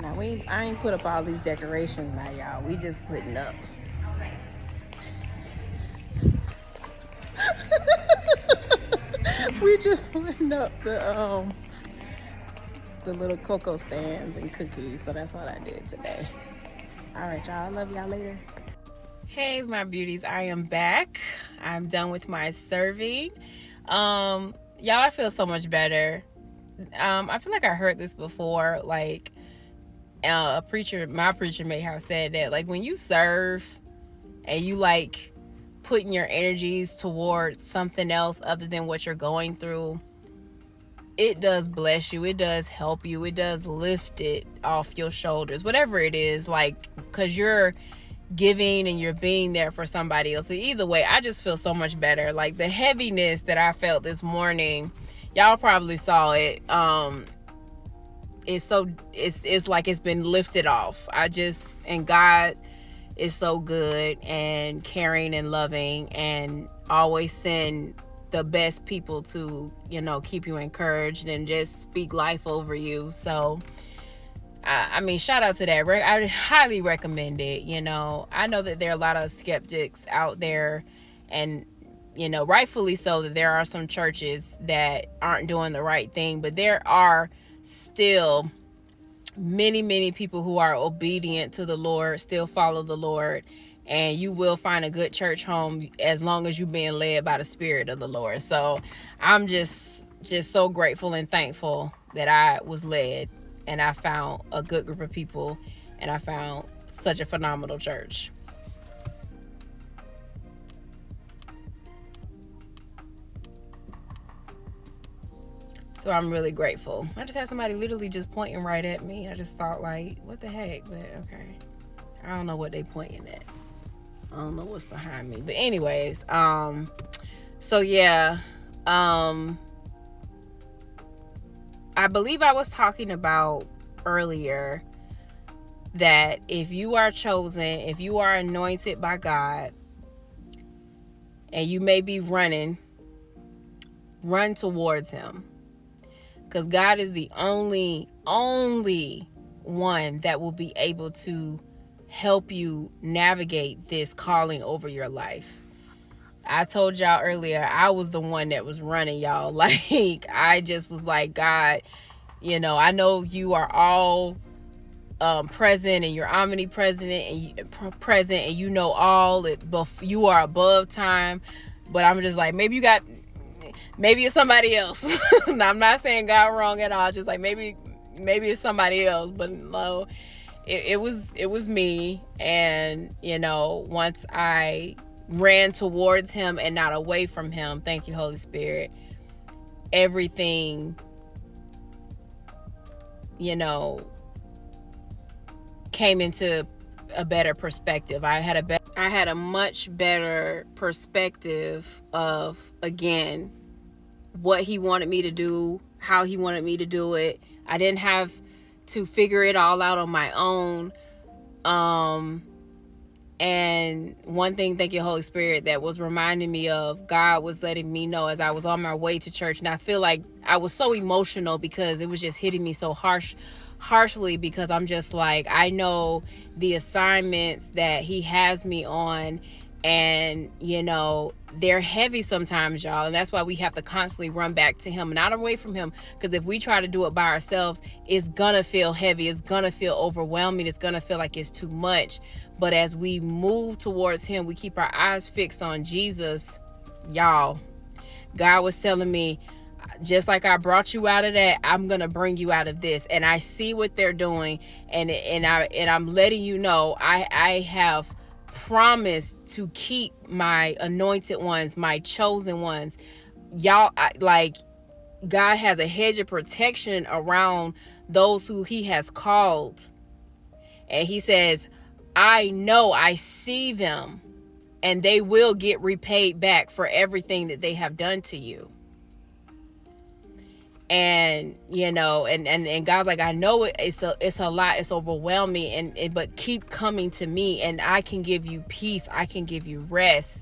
Now I ain't put up all these decorations now, y'all. We just putting up. We just putting up the little cocoa stands and cookies. So that's what I did today. All right, y'all. I love y'all later. Hey, my beauties. I am back. I'm done with my serving. Y'all, I feel so much better. I feel like I heard this before. Like, my preacher may have said that, like, when you serve and you like putting your energies towards something else other than what you're going through, it does bless you. It does help you. It does lift it off your shoulders, whatever it is, like, because you're giving and you're being there for somebody else. So either way, I just feel so much better. Like, the heaviness that I felt this morning, y'all probably saw it. It's like it's been lifted off. And God is so good and caring and loving, and always send the best people to, keep you encouraged and just speak life over you. So I mean, shout out to that. I highly recommend it. I know that there are a lot of skeptics out there, and rightfully so, that there are some churches that aren't doing the right thing, but there are still many, many people who are obedient to the Lord, still follow the Lord, and you will find a good church home as long as you're being led by the Spirit of the Lord. So I'm just so grateful and thankful that I was led and I found a good group of people and I found such a phenomenal church. So I'm really grateful. I just had somebody literally just pointing right at me. I just thought, like, what the heck? But okay. I don't know what they pointing at. I don't know what's behind me. But anyways, so yeah. I believe I was talking about earlier that if you are chosen, if you are anointed by God, and you may be run towards him. Because God is the only one that will be able to help you navigate this calling over your life. I told y'all earlier, I was the one that was running, y'all. Like, I just was like, God, I know you are all present, and you're omnipresent, and present, and you know all. You are above time. But I'm just like, maybe it's somebody else. I'm not saying God wrong at all. Just like maybe it's somebody else. But no, it was me. And once I ran towards him and not away from him, thank you, Holy Spirit, everything came into a better perspective. I had a much better perspective of, again, what he wanted me to do, how he wanted me to do it. I didn't have to figure it all out on my own. And one thing, thank you, Holy Spirit, that was reminding me of, God was letting me know as I was on my way to church. And I feel like I was so emotional because it was just hitting me so harshly, because I'm just like, I know the assignments that he has me on, and they're heavy sometimes, y'all, and that's why we have to constantly run back to him and not away from him. Because if we try to do it by ourselves, it's gonna feel heavy, it's gonna feel overwhelming, it's gonna feel like it's too much. But as we move towards him, we keep our eyes fixed on Jesus, y'all. God was telling me, just like I brought you out of that, I'm gonna bring you out of this. And I see what they're doing, and I'm letting you know, I have promised to keep my anointed ones, my chosen ones. Y'all, God has a hedge of protection around those who he has called. And he says, I know, I see them, and they will get repaid back for everything that they have done to you. And and God's like, I know it's a lot, it's overwhelming, but keep coming to me, and I can give you peace, I can give you rest,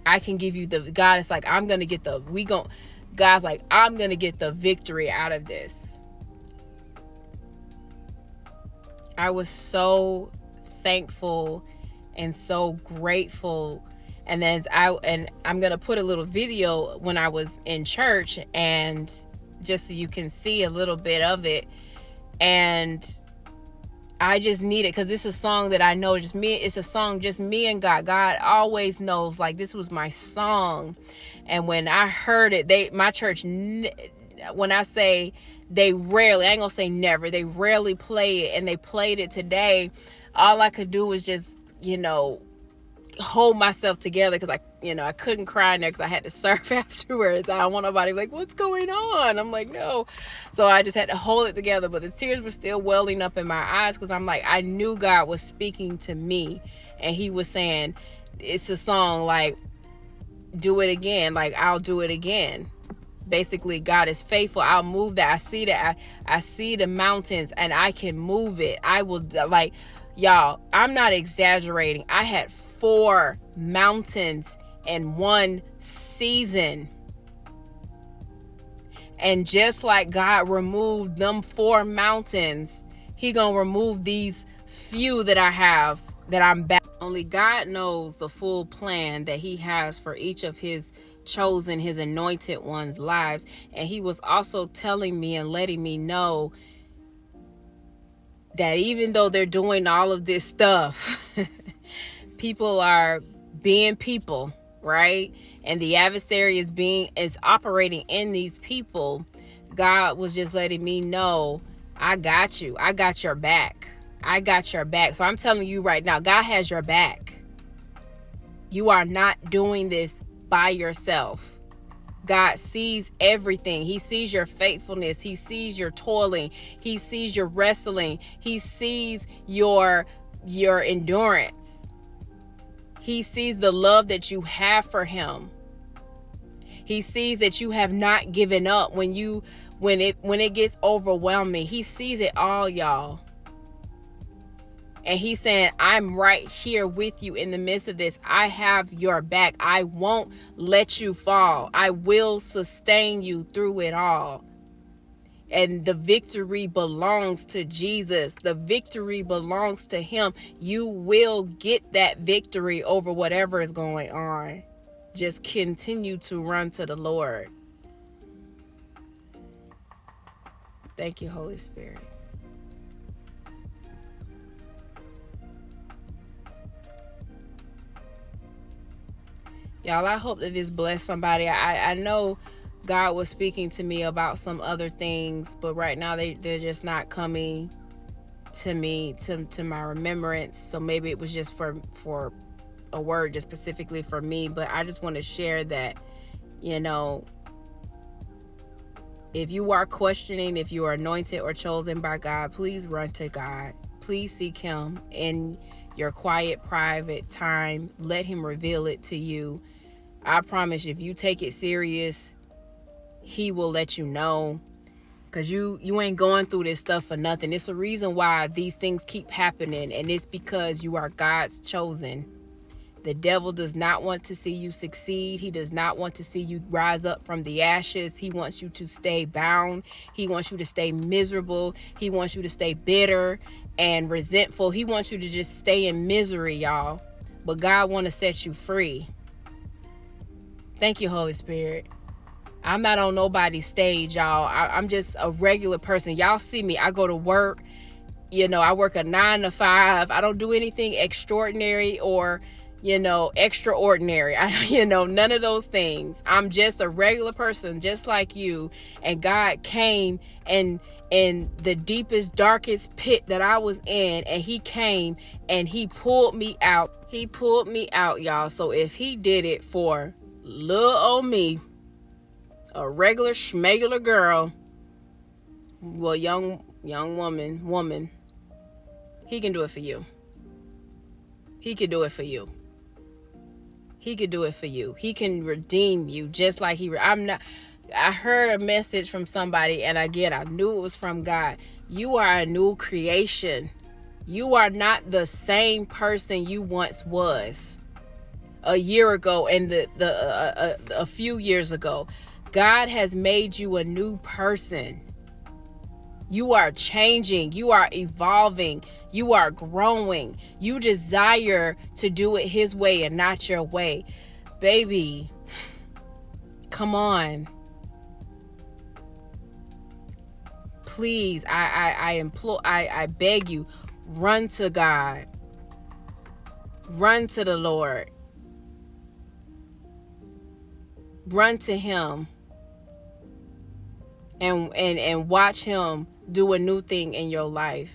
I can give you God is like, God's like, I'm gonna get the victory out of this. I was so thankful and so grateful. And then I'm gonna put a little video when I was in church, and just so you can see a little bit of it. And I just need it because this is a song that I know just me. It's a song just me and God. God always knows, like, this was my song. And when I heard it, my church, when I say they rarely, I ain't gonna say never, they rarely play it, and they played it today. All I could do was just, hold myself together, because I couldn't cry in there because I had to serve afterwards. I don't want nobody like, what's going on? I'm like, no. So I just had to hold it together, but the tears were still welling up in my eyes, because I'm like, I knew God was speaking to me, and he was saying, it's a song like, do it again, like, I'll do it again. Basically, God is faithful. I'll move that. I see that. I see the mountains, and I can move it. I will, like, y'all, I'm not exaggerating. I had 4 mountains in one season. And just like God removed them 4 mountains, he gonna remove these few that I have, that I'm back. Only God knows the full plan that he has for each of his chosen, his anointed ones' lives. And he was also telling me and letting me know that even though they're doing all of this stuff, people are being people, right? And the adversary is operating in these people. God was just letting me know, I got you. I got your back. I got your back. So I'm telling you right now, God has your back. You are not doing this by yourself. God sees everything. He sees your faithfulness. He sees your toiling. He sees your wrestling. He sees your endurance. He sees the love that you have for him. He sees that you have not given up when it gets overwhelming. He sees it all, y'all. And he's saying, I'm right here with you in the midst of this. I have your back. I won't let you fall. I will sustain you through it all. And the victory belongs to Jesus. The victory belongs to him. You will get that victory over whatever is going on. Just continue to run to the Lord. Thank you, Holy Spirit. Y'all, I hope that this blessed somebody. I know God was speaking to me about some other things, but right now they're just not coming to me, to my remembrance. So maybe it was just for a word just specifically for me. But I just want to share that, if you are questioning if you are anointed or chosen by God, please run to God. Please seek him in your quiet, private time. Let him reveal it to you. I promise you, if you take it serious, he will let you know. Because you ain't going through this stuff for nothing. It's a reason why these things keep happening. And it's because you are God's chosen. The devil does not want to see you succeed. He does not want to see you rise up from the ashes. He wants you to stay bound. He wants you to stay miserable. He wants you to stay bitter and resentful. He wants you to just stay in misery, y'all. But God wants to set you free. Thank you, Holy Spirit. I'm not on nobody's stage, y'all. I'm just a regular person. Y'all see me. I go to work. I work a 9 to 5. I don't do anything extraordinary or, extraordinary. None of those things. I'm just a regular person, just like you. And God came in the deepest, darkest pit that I was in, and he came and he pulled me out. He pulled me out, y'all. So if he did it for little old me, a regular schmegular girl, well, young woman, he can do it for you. He could do it for you. He could do it for you. He can redeem you just like I heard a message from somebody, and again, I knew it was from God. You are a new creation. You are not the same person you once was a year ago and a few years ago. God has made you a new person. You are changing. You are evolving. You are growing. You desire to do it his way and not your way. Baby, come on. Please, I implore, I beg you, run to God. Run to the Lord. Run to him. And watch him do a new thing in your life.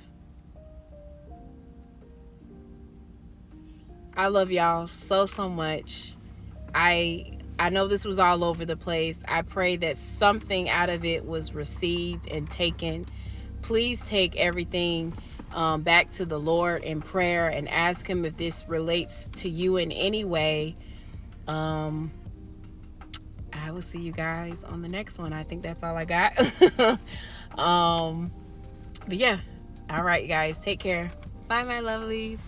I love y'all so much. I know this was all over the place. I pray that something out of it was received and taken. Please take everything back to the Lord in prayer and ask him if this relates to you in any way. I will see you guys on the next one. I think that's all I got. But yeah. All right, guys. Take care. Bye, my lovelies.